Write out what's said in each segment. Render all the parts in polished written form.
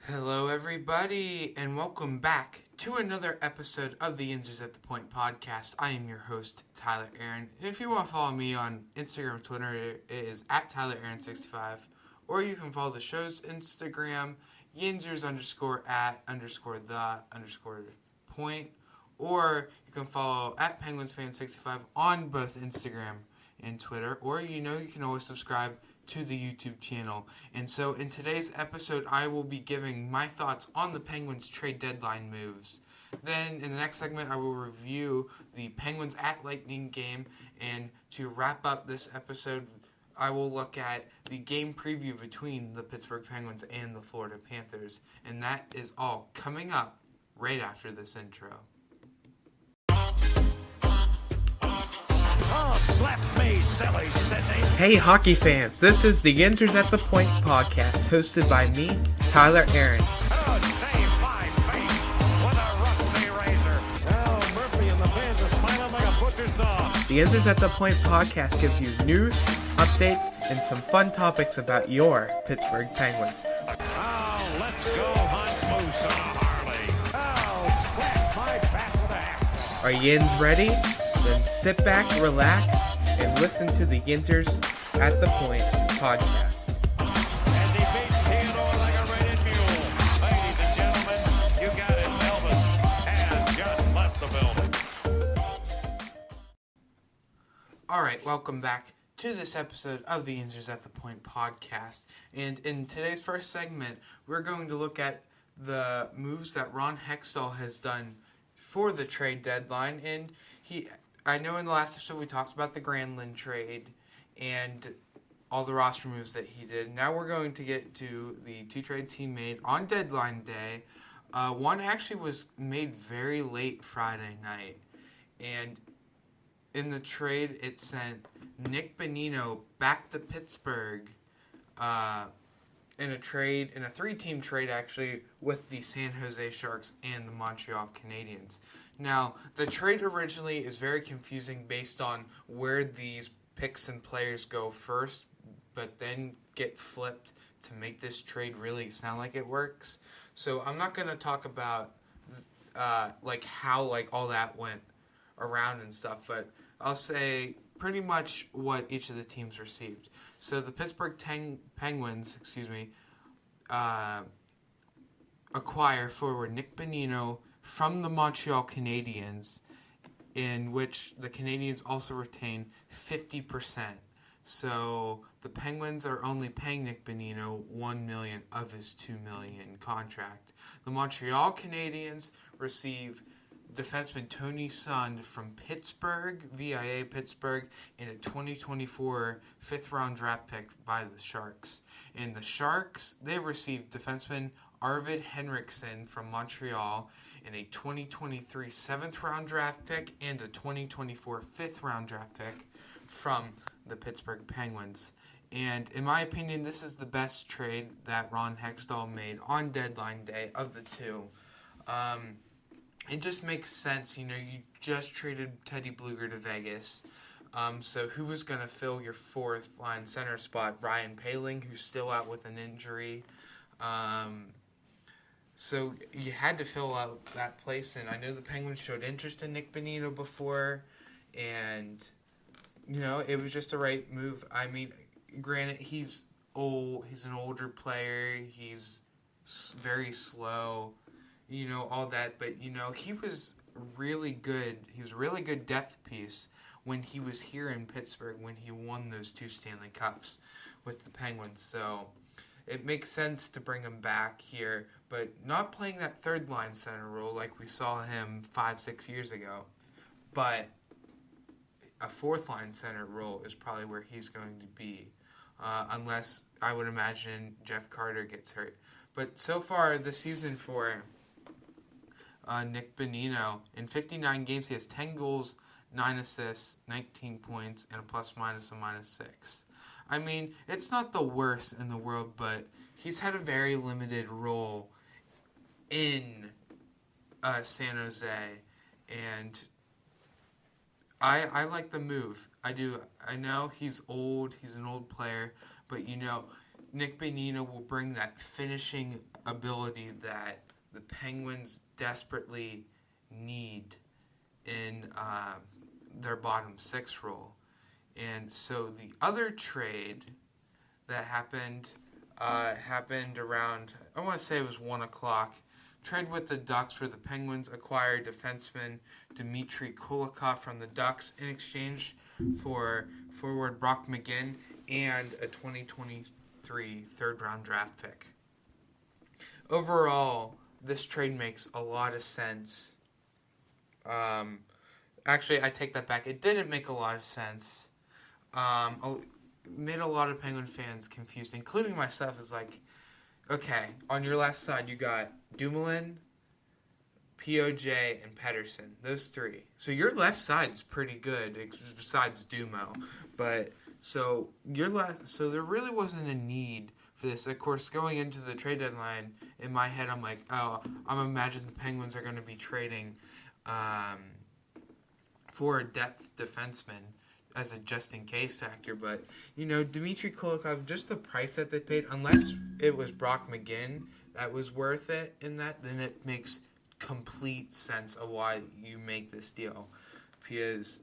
Hello, everybody, and welcome back to another episode of the Yinzers at the Point podcast. I am your host, Tyler Aaron. And if you want to follow me on Instagram, Twitter, it is at TylerAaron65. Or you can follow the show's Instagram, Yinzers_at_the_point. Or you can follow at PenguinsFan65 on both Instagram and Twitter. Or, you can always subscribe to the YouTube channel. And so in today's episode, I will be giving my thoughts on the Penguins trade deadline moves. Then in the next segment, I will review the Penguins at Lightning game. And to wrap up this episode, I will look at the game preview between the Pittsburgh Penguins and the Florida Panthers. And that is all coming up right after this intro. Oh, slap me, silly sissy. Hey, hockey fans, this is the Yinzers at the Point podcast, hosted by me, Tyler Aaron. Oh, save my face with a rusty razor. Oh, Murphy and the fans are smiling like a butcher's dog. The Yinzers at the Point podcast gives you news, updates, and some fun topics about your Pittsburgh Penguins. Oh, let's go hunt moose on a Harley. Oh, slap my back with a axe. Are Yins ready? Then sit back, relax, and listen to the Yinzers at the Point podcast. And he beats Theodore like a rated mule. Ladies and gentlemen, you got it, Elvis has just left the building. Alright, welcome back to this episode of the Yinzers at the Point podcast. And in today's first segment, we're going to look at the moves that Ron Hextall has done for the trade deadline. And I know in the last episode we talked about the Granlund trade and all the roster moves that he did. Now we're going to get to the two trades he made on deadline day. One actually was made very late Friday night. And in the trade, it sent Nick Bonino back to Pittsburgh in a three-team trade actually, with the San Jose Sharks and the Montreal Canadiens. Now, the trade originally is very confusing based on where these picks and players go first, but then get flipped to make this trade really sound like it works. So I'm not going to talk about how all that went around and stuff, but I'll say pretty much what each of the teams received. So the Pittsburgh Penguins, acquire forward Nick Bonino from the Montreal Canadiens, in which the Canadiens also retain 50%. So the Penguins are only paying Nick Bonino $1 million of his $2 million contract. The Montreal Canadiens receive defenseman Tony Sund from Pittsburgh, VIA Pittsburgh, and a 2024 fifth-round draft pick by the Sharks. And the Sharks, they received defenseman Arvid Henriksen from Montreal and a 2023 seventh-round draft pick and a 2024 fifth-round draft pick from the Pittsburgh Penguins. And in my opinion, this is the best trade that Ron Hextall made on deadline day of the two. It just makes sense, you just traded Teddy Blueger to Vegas. So who was going to fill your fourth-line center spot? Ryan Poehling, who's still out with an injury. So you had to fill out that place, and I know the Penguins showed interest in Nick Bonino before, and, it was just the right move. I mean, granted, he's old, he's an older player, he's very slow, all that, but, he was really good. He was a really good depth piece when he was here in Pittsburgh, when he won those 2 Stanley Cups with the Penguins, so it makes sense to bring him back here, but not playing that third-line center role like we saw him 5-6 years ago. But a fourth-line center role is probably where he's going to be, unless I would imagine Jeff Carter gets hurt. But so far this season for Nick Bonino, in 59 games, he has 10 goals, 9 assists, 19 points, and a plus-minus of -6. I mean, it's not the worst in the world, but he's had a very limited role in San Jose, and I like the move. I do. I know he's old. He's an old player, but Nick Bonino will bring that finishing ability that the Penguins desperately need in their bottom six role. And so the other trade that happened around, I want to say it was 1 o'clock. Trade with the Ducks where the Penguins acquired defenseman Dmitry Kulikov from the Ducks in exchange for forward Brock McGinn and a 2023 third-round draft pick. Overall, this trade makes a lot of sense. Actually, I take that back. It didn't make a lot of sense. Made a lot of Penguin fans confused, including myself. It's like, okay, on your left side you got Dumoulin, POJ, and Pedersen. Those three. So your left side's pretty good, besides Dumo. But so your left. So there really wasn't a need for this. Of course, going into the trade deadline, in my head, I'm like, oh, I'm imagining the Penguins are going to be trading for a depth defenseman as a just-in-case factor. But, Dmitry Kulikov, just the price that they paid, unless it was Brock McGinn that was worth it in that, then it makes complete sense of why you make this deal. Because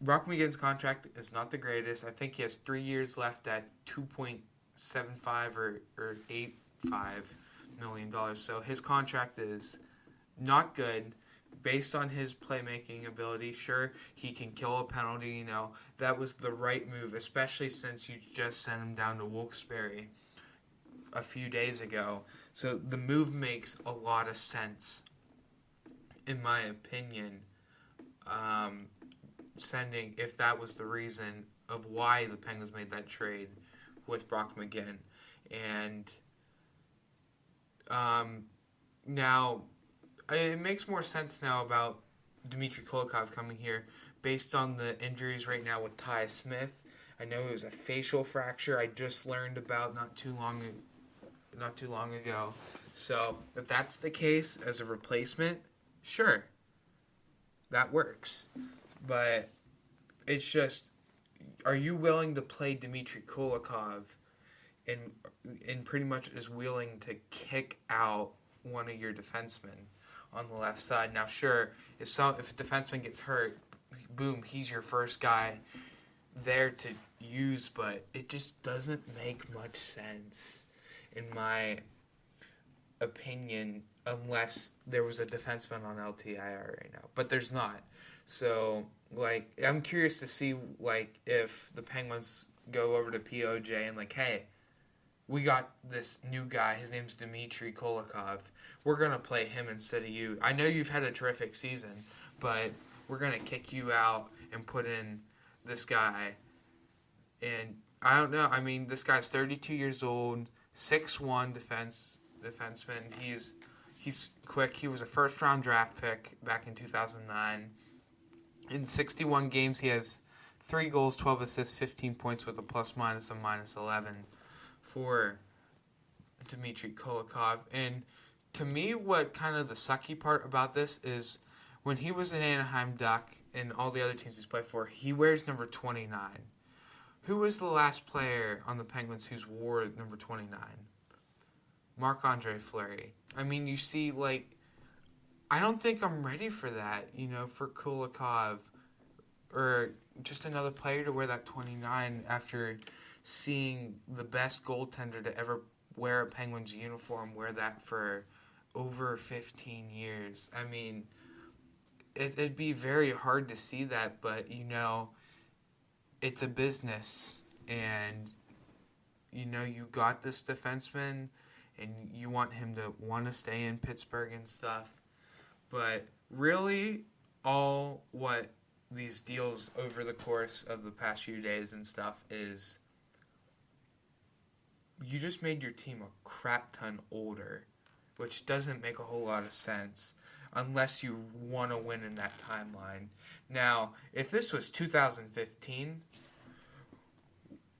Brock McGinn's contract is not the greatest. I think he has 3 years left at $2.75 or $8.5 million. So his contract is not good. Based on his playmaking ability, sure, he can kill a penalty, That was the right move, especially since you just sent him down to Wilkes-Barre a few days ago. So the move makes a lot of sense, in my opinion, if that was the reason of why the Penguins made that trade with Brock McGinn. And now it makes more sense now about Dmitry Kulikov coming here based on the injuries right now with Ty Smith. I know it was a facial fracture I just learned about not too long ago. So if that's the case as a replacement, sure, that works. But it's just, are you willing to play Dmitry Kulikov and pretty much is willing to kick out one of your defensemen on the left side? Now, sure, if a defenseman gets hurt, boom, he's your first guy there to use, but it just doesn't make much sense, in my opinion, unless there was a defenseman on LTIR right now. But there's not. So, I'm curious to see, if the Penguins go over to POJ and, hey, we got this new guy. His name's Dmitry Kulikov. We're going to play him instead of you. I know you've had a terrific season, but we're going to kick you out and put in this guy. And I don't know. I mean, this guy's 32 years old, 6'1" defenseman. He's quick. He was a first-round draft pick back in 2009. In 61 games, he has 3 goals, 12 assists, 15 points with a plus-minus of -11 for Dmitry Kulikov. And to me, what kind of the sucky part about this is when he was an Anaheim Duck and all the other teams he's played for, he wears number 29. Who was the last player on the Penguins who's wore number 29? Marc-Andre Fleury. I mean, you see, I don't think I'm ready for that, for Kulikov or just another player to wear that 29 after seeing the best goaltender to ever wear a Penguins uniform wear that for over 15 years. I mean, it'd be very hard to see that, but, it's a business, and, you got this defenseman, and you want him to want to stay in Pittsburgh and stuff. But really, all what these deals over the course of the past few days and stuff is you just made your team a crap ton older, which doesn't make a whole lot of sense unless you want to win in that timeline. Now, if this was 2015,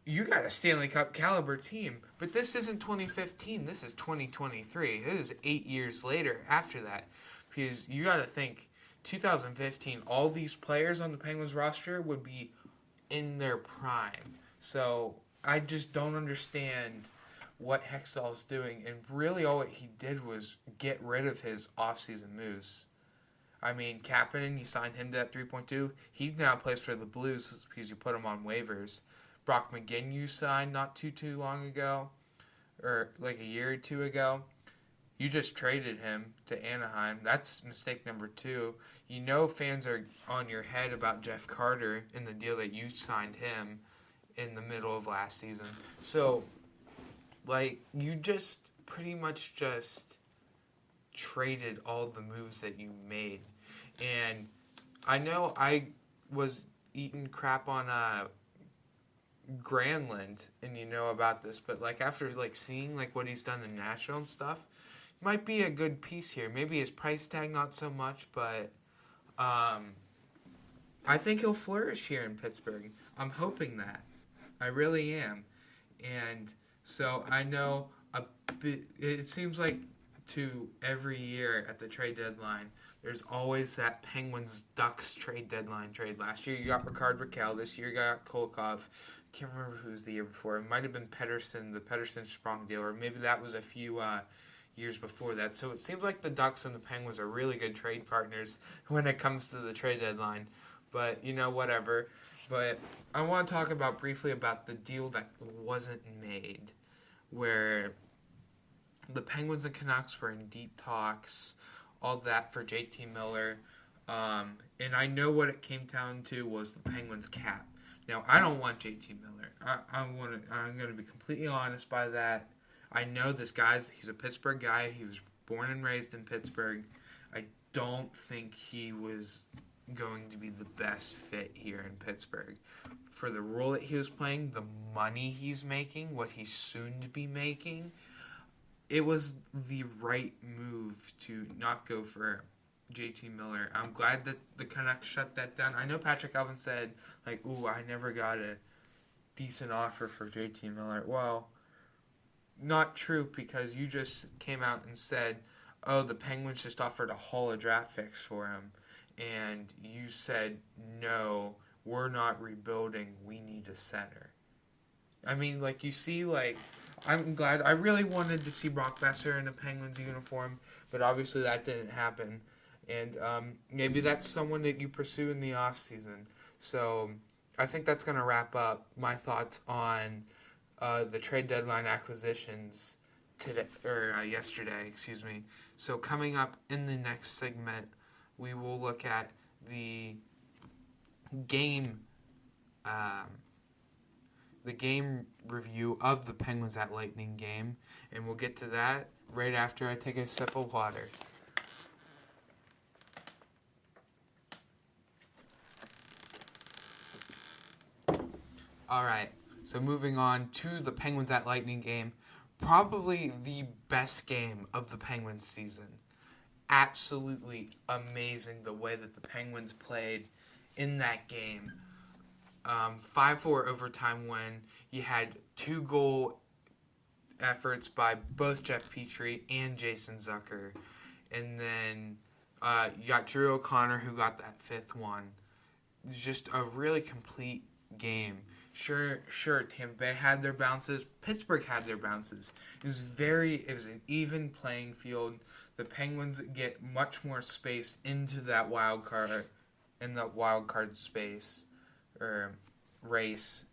you got a Stanley Cup caliber team, but this isn't 2015. This is 2023. This is 8 years later after that. Because you got to think, 2015, all these players on the Penguins roster would be in their prime. So I just don't understand what Hextall is doing, and really all he did was get rid of his offseason moves. I mean, Kapanen, you signed him to that 3.2. He now plays for the Blues because you put him on waivers. Brock McGinn you signed not too long ago, or like a year or two ago. You just traded him to Anaheim. That's mistake number 2. You know fans are on your head about Jeff Carter in the deal that you signed him in the middle of last season. So, like, you just pretty much just traded all the moves that you made. And I know I was eating crap on Granlund, and you know about this, but like after like seeing like what he's done in Nashville and stuff, might be a good piece here. Maybe his price tag not so much, but I think he'll flourish here in Pittsburgh. I'm hoping that. I really am. And so I know it seems like to every year at the trade deadline, there's always that Penguins-Ducks trade deadline trade. Last year you got Rickard Rakell. This year you got Kolkov. Can't remember who was the year before. It might have been Pettersson, the Pettersson-Sprong deal, or maybe that was a few years before that. So it seems like the Ducks and the Penguins are really good trade partners when it comes to the trade deadline. But, whatever. But I want to talk briefly about the deal that wasn't made, where the Penguins and Canucks were in deep talks, all that for JT Miller. And I know what it came down to was the Penguins cap. Now, I don't want JT Miller. I'm going to be completely honest by that. I know this he's a Pittsburgh guy. He was born and raised in Pittsburgh. I don't think he was going to be the best fit here in Pittsburgh. For the role that he was playing, the money he's making, what he's soon to be making, it was the right move to not go for JT Miller. I'm glad that the Canucks shut that down. I know Patrick Alvin said, I never got a decent offer for JT Miller. Well, not true, because you just came out and said, the Penguins just offered a haul of draft picks for him. And you said, no, we're not rebuilding. We need a center. I mean, you see, I'm glad. I really wanted to see Brock Besser in a Penguins uniform, but obviously that didn't happen. And maybe that's someone that you pursue in the offseason. So I think that's going to wrap up my thoughts on the trade deadline acquisitions yesterday. So coming up in the next segment, we will look at the game review of the Penguins at Lightning game, and we'll get to that right after I take a sip of water. Alright, so moving on to the Penguins at Lightning game, probably the best game of the Penguins season. Absolutely amazing the way that the Penguins played in that game. 5-4 overtime win. You had 2-goal efforts by both Jeff Petrie and Jason Zucker. And then you got Drew O'Connor, who got that 5th one. Just a really complete game. Sure, Tampa Bay had their bounces. Pittsburgh had their bounces. It was an even playing field. The Penguins get much more space into that wild card space, or race,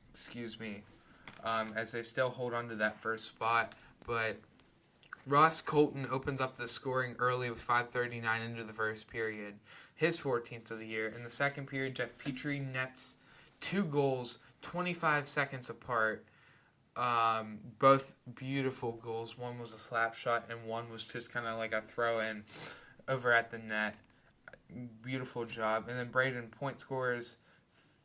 as they still hold on to that first spot. But Ross Colton opens up the scoring early with 5:39 into the first period, his 14th of the year. In the second period, Jeff Petrie nets 2 goals, 25 seconds apart. Both beautiful goals. One was a slap shot, and one was just kind of like a throw-in over at the net. Beautiful job. And then Braden Point scores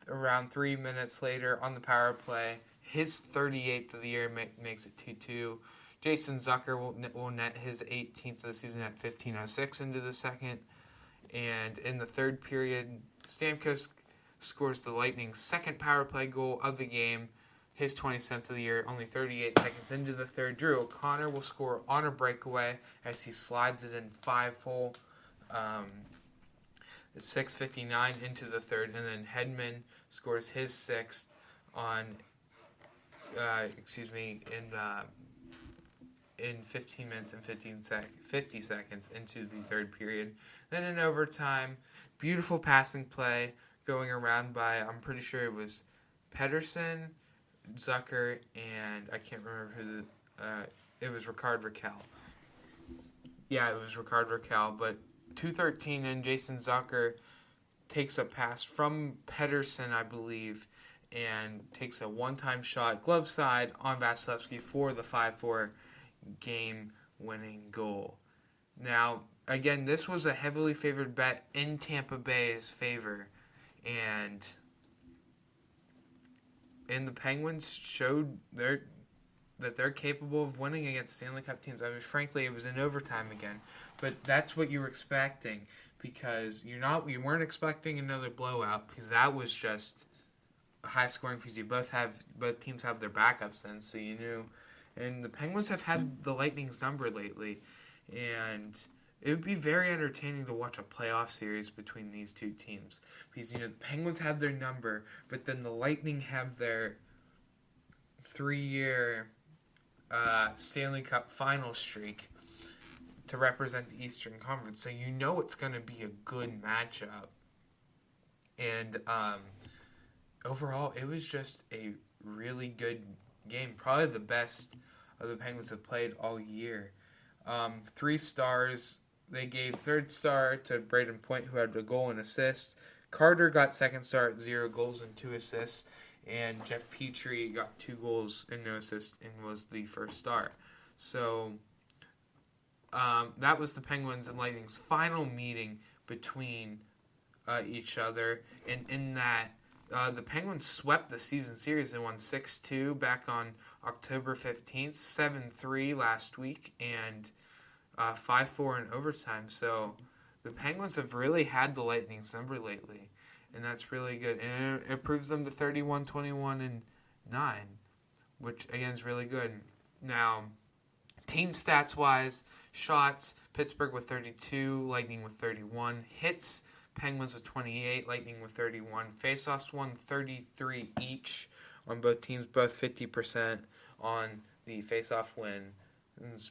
around 3 minutes later on the power play. His 38th of the year makes it 2-2. Jason Zucker will net his 18th of the season at 15:06 into the second. And in the third period, Stamkos scores the Lightning's second power play goal of the game, his 27th of the year, only 38 seconds into the third. Drew O'Connor will score on a breakaway as he slides it in 5-hole. It's 6:59 into the third, and then Hedman scores his 6th in 15 minutes and 50 seconds into the third period. Then in overtime, beautiful passing play going around by, I'm pretty sure it was Pedersen, Zucker, and I can't remember who it was Ricard Raquel. Yeah, it was Ricard Raquel, but 2:13 and Jason Zucker takes a pass from Pedersen, I believe, and takes a one-time shot, glove side, on Vasilevsky for the 5-4 game-winning goal. Now, again, this was a heavily favored bet in Tampa Bay's favor, and the Penguins showed that they're capable of winning against Stanley Cup teams. I mean, frankly, it was in overtime again, but that's what you were expecting, because you weren't expecting another blowout, because that was just high scoring, because both teams have their backups then, so you knew. And the Penguins have had the Lightning's number lately, and it would be very entertaining to watch a playoff series between these two teams, because the Penguins have their number, but then the Lightning have their 3-year Stanley Cup final streak to represent the Eastern Conference, so it's going to be a good matchup. And overall, it was just a really good game, probably the best of the Penguins have played all year. 3 stars. They gave third star to Braden Point, who had a goal and assist. Carter got second star at 0 goals and 2 assists. And Jeff Petrie got 2 goals and no assists and was the first star. So that was the Penguins and Lightning's final meeting between each other. And in that, the Penguins swept the season series and won 6-2 back on October 15th, 7-3 last week, and 5-4 in overtime. So the Penguins have really had the Lightning's number lately, and that's really good. And it proves them to 31-21-9, which, again, is really good. Now, team stats-wise, shots, Pittsburgh with 32, Lightning with 31. Hits, Penguins with 28, Lightning with 31. Faceoffs won 33 each on both teams, both 50% on the faceoff win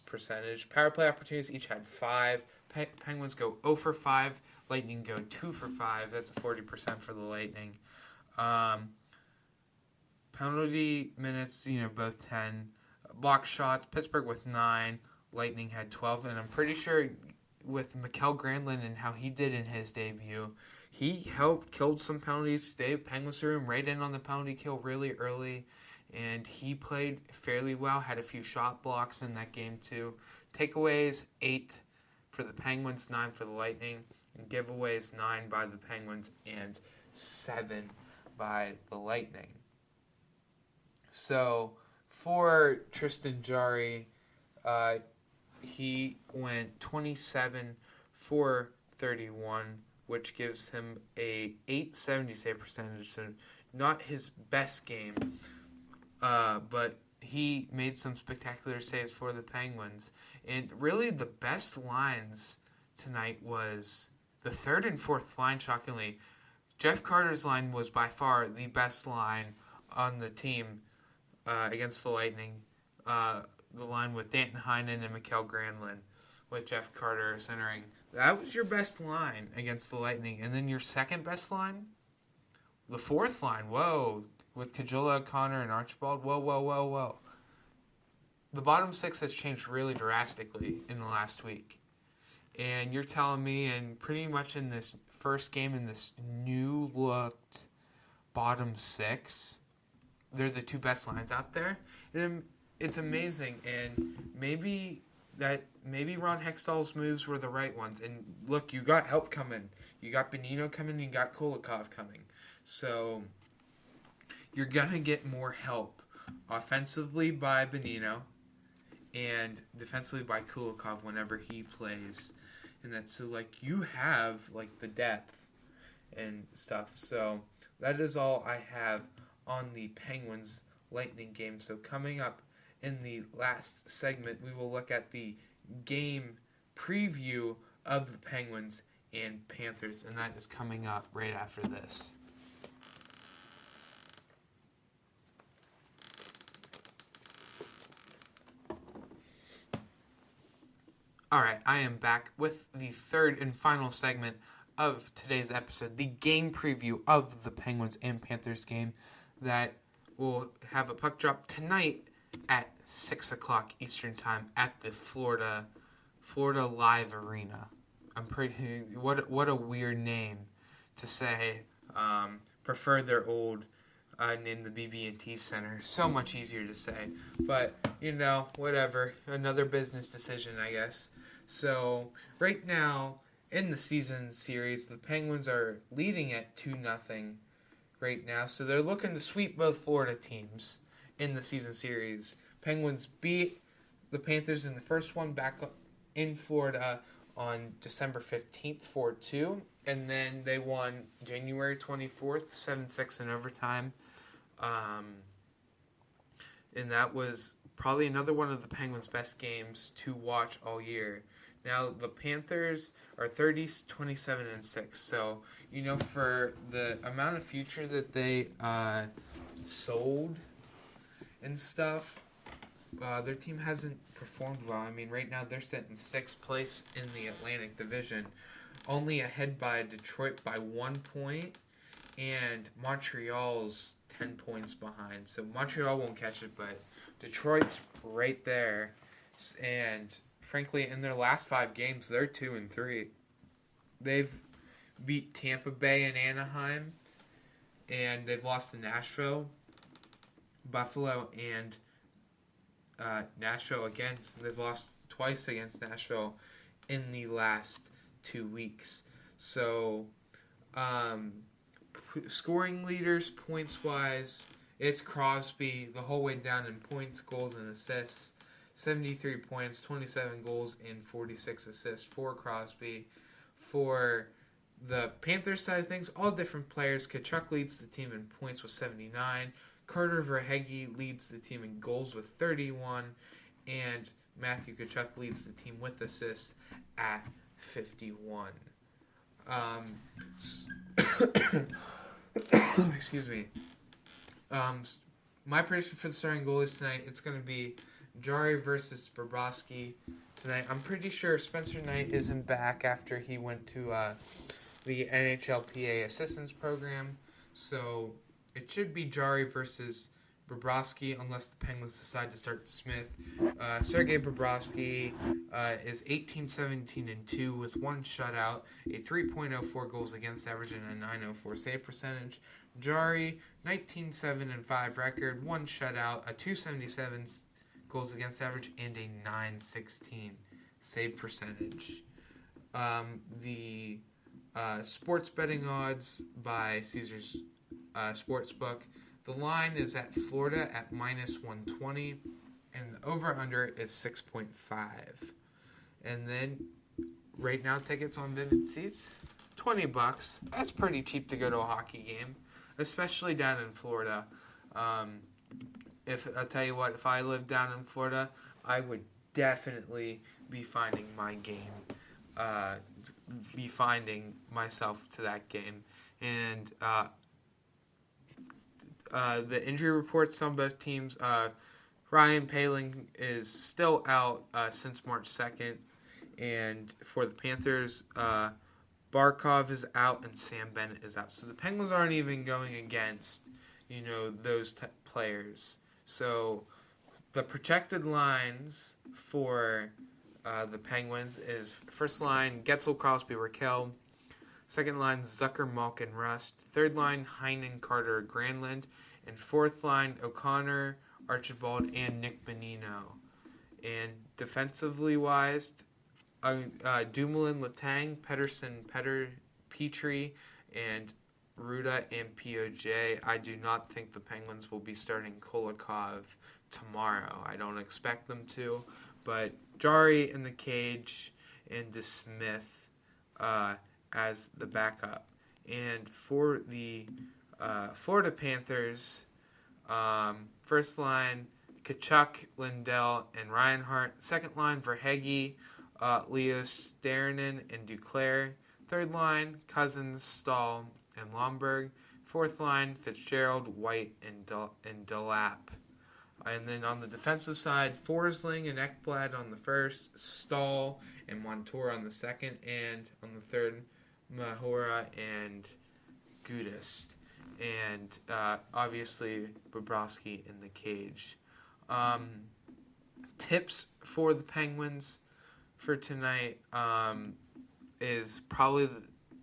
percentage. Power play opportunities each had 5. Penguins go 0 for 5. Lightning go 2 for 5. That's a 40% for the Lightning. Penalty minutes, both 10. Block shots, Pittsburgh with 9. Lightning had 12. And I'm pretty sure with Mikael Granlund and how he did in his debut, he killed some penalties. Penguins threw him right in on the penalty kill really early. And he played fairly well, had a few shot blocks in that game too. Takeaways, 8 for the Penguins, 9 for the Lightning. And giveaways, 9 by the Penguins and 7 by the Lightning. So, for Tristan Jarry, he went 27 for 31, which gives him a .870 save percentage, so not his best game. But he made some spectacular saves for the Penguins. And really the best lines tonight was the third and fourth line, shockingly. Jeff Carter's line was by far the best line on the team against the Lightning. The line with Danton Heinen and Mikael Granlund with Jeff Carter centering. That was your best line against the Lightning. And then your second best line? The fourth line, whoa, with Kajula, Connor, and Archibald. Whoa. The bottom 6 has changed really drastically in the last week. And you're telling me, and pretty much in this first game in this new-looked bottom 6, they're the 2 best lines out there? And it's amazing, and maybe Ron Hextall's moves were the right ones. And look, you got help coming. You got Bonino coming, you got Kulikov coming. So you're going to get more help offensively by Bonino and defensively by Kulikov whenever he plays. And that's so, you have, the depth and stuff. So that is all I have on the Penguins Lightning game. So coming up in the last segment, we will look at the game preview of the Penguins and Panthers. And that is coming up right after this. Alright, I am back with the third and final segment of today's episode, the game preview of the Penguins and Panthers game that will have a puck drop tonight at 6 o'clock Eastern Time at the Florida Live Arena. What a weird name to say. Prefer their old name, the BB&T Center. So much easier to say. But, whatever. Another business decision, I guess. So, right now, in the season series, the Penguins are leading at 2-0 right now. So, they're looking to sweep both Florida teams in the season series. Penguins beat the Panthers in the first one back in Florida on December 15th, 4-2. And then they won January 24th, 7-6 in overtime. And that was probably another one of the Penguins' best games to watch all year. Now, the Panthers are 27-6. So, for the amount of future that they sold and stuff, their team hasn't performed well. I mean, right now they're sitting in 6th place in the Atlantic Division, only ahead by Detroit by 1 point, and Montreal's 10 points behind. So Montreal won't catch it, but Detroit's right there. And frankly, in their last 5 games, they're 2-3. They've beat Tampa Bay and Anaheim, and they've lost to Nashville, Buffalo, and Nashville again. They've lost twice against Nashville in the last 2 weeks. So, scoring leaders, points-wise, it's Crosby the whole way down in points, goals, and assists. 73 points, 27 goals, and 46 assists for Crosby. For the Panthers side of things, all different players. Tkachuk leads the team in points with 79. Carter Verhaeghe leads the team in goals with 31. And Matthew Tkachuk leads the team with assists at 51. Excuse me. My prediction for the starting goalies tonight, it's going to be Jari versus Bobrovsky tonight. I'm pretty sure Spencer Knight isn't back after he went to the NHLPA assistance program. So it should be Jari versus Bobrovsky unless the Penguins decide to start Smith. Sergei Bobrovsky is 18-17-2 with 1 shutout, a 3.04 goals against average, and a 904 save percentage. Jari, 19-7-5 record, 1 shutout, a 277 goals against average, and a 916 save percentage. The sports betting odds by Caesars Sportsbook. The line is at Florida at -120, and the over-under is 6.5. And then, right now, tickets on Vivid Seats, $20. That's pretty cheap to go to a hockey game, especially down in Florida. If I'll tell you what, if I lived down in Florida, I would definitely be finding my game, be finding myself to that game. And the injury reports on both teams, Ryan Poehling is still out since March 2nd. And for the Panthers, Barkov is out and Sam Bennett is out. So the Penguins aren't even going against, those players. So the projected lines for the Penguins is first line, Getzel, Crosby, Raquel. Second line, Zucker, Malkin, Rust. Third line, Heinen, Carter, Granlund. And fourth line, O'Connor, Archibald, and Nick Bonino. And defensively wise, Dumoulin, Letang, Pedersen, Petrie, and Ruda and POJ. I do not think the Penguins will be starting Kulikov tomorrow. I don't expect them to. But Jari in the cage and DeSmith as the backup. And for the Florida Panthers, first line, Tkachuk, Lindell, and Reinhart. Second line, Verhaeghe, Leo Sternin, and Duclair. Third line, Cousins, Stahl, and Lomberg. Fourth line, Fitzgerald, White, and Delap. And then on the defensive side, Forsling and Ekblad on the first, Stahl and Montour on the second, and on the third, Mahora and Gudist. And obviously Bobrovsky in the cage. Tips for the Penguins for tonight is probably,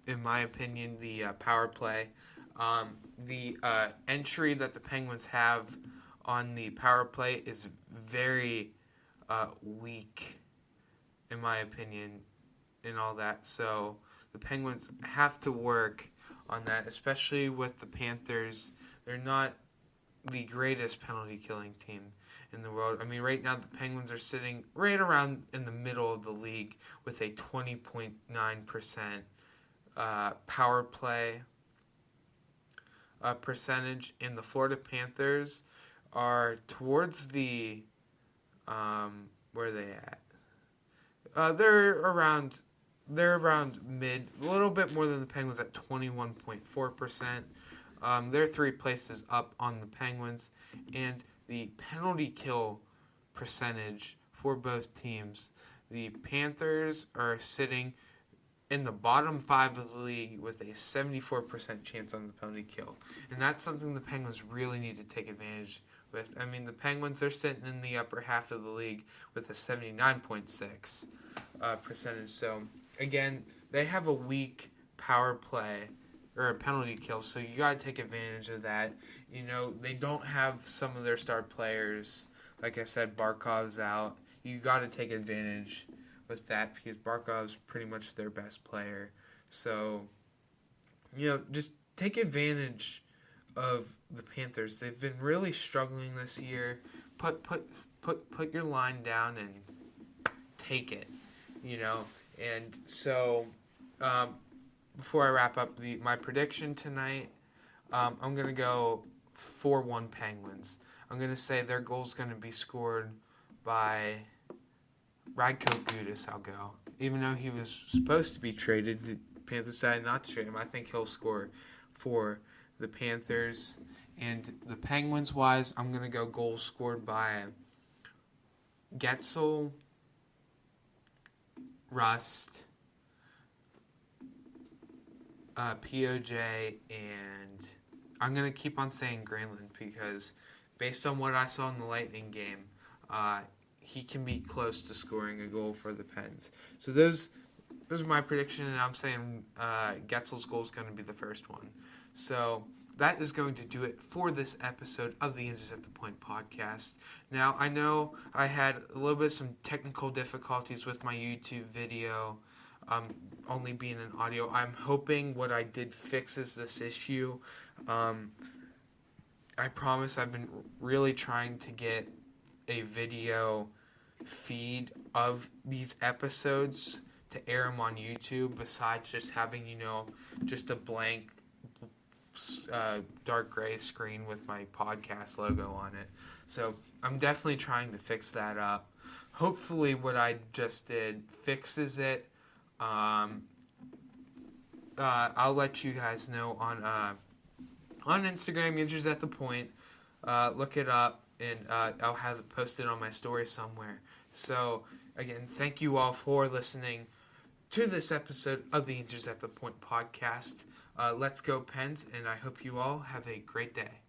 in my opinion, the power play. The entry that the Penguins have on the power play is very weak, in my opinion, and all that. So the Penguins have to work on that, especially with the Panthers. They're not the greatest penalty killing team in the world. I mean, right now the Penguins are sitting right around in the middle of the league with a 20.9% power play percentage, and the Florida Panthers are towards the where are they at? They're around mid, a little bit more than the Penguins at 21.4%. They're 3 places up on the Penguins, and the penalty kill percentage for both teams, the Panthers are sitting in the bottom 5 of the league with a 74% chance on the penalty kill. And that's something the Penguins really need to take advantage with. I mean, the Penguins are sitting in the upper half of the league with a 79.6 percentage. So, again, they have a weak power play or a penalty kill, so you got to take advantage of that. You know, they don't have some of their star players. Like I said, Barkov's out. You got to take advantage with that because Barkov's pretty much their best player. So, you know, just take advantage of the Panthers. They've been really struggling this year. Put your line down and take it, you know. And so, before I wrap up my prediction tonight, I'm going to go 4-1 Penguins. I'm going to say their goal's going to be scored by Radko Gudas. I'll go. Even though he was supposed to be traded, the Panthers decided not to trade him. I think he'll score for the Panthers. And the Penguins-wise, I'm going to go goals scored by Getzel, Rust, POJ, and I'm going to keep on saying Granlund because based on what I saw in the Lightning game, he can be close to scoring a goal for the Pens. So those are my prediction, and I'm saying Getzel's goal is going to be the first one. So that is going to do it for this episode of the Answers at the Point podcast. Now, I know I had a little bit of some technical difficulties with my YouTube video, only being an audio. I'm hoping what I did fixes this issue. I promise I've been really trying to get a video feed of these episodes to air them on YouTube besides just having, you know, just a blank dark gray screen with my podcast logo on it. So I'm definitely trying to fix that up. Hopefully what I just did fixes it. I'll let you guys know on Instagram, Answers at the Point. Look it up, and I'll have it posted on my story somewhere. So, again, thank you all for listening to this episode of the Answers at the Point podcast. Let's go Pens, and I hope you all have a great day.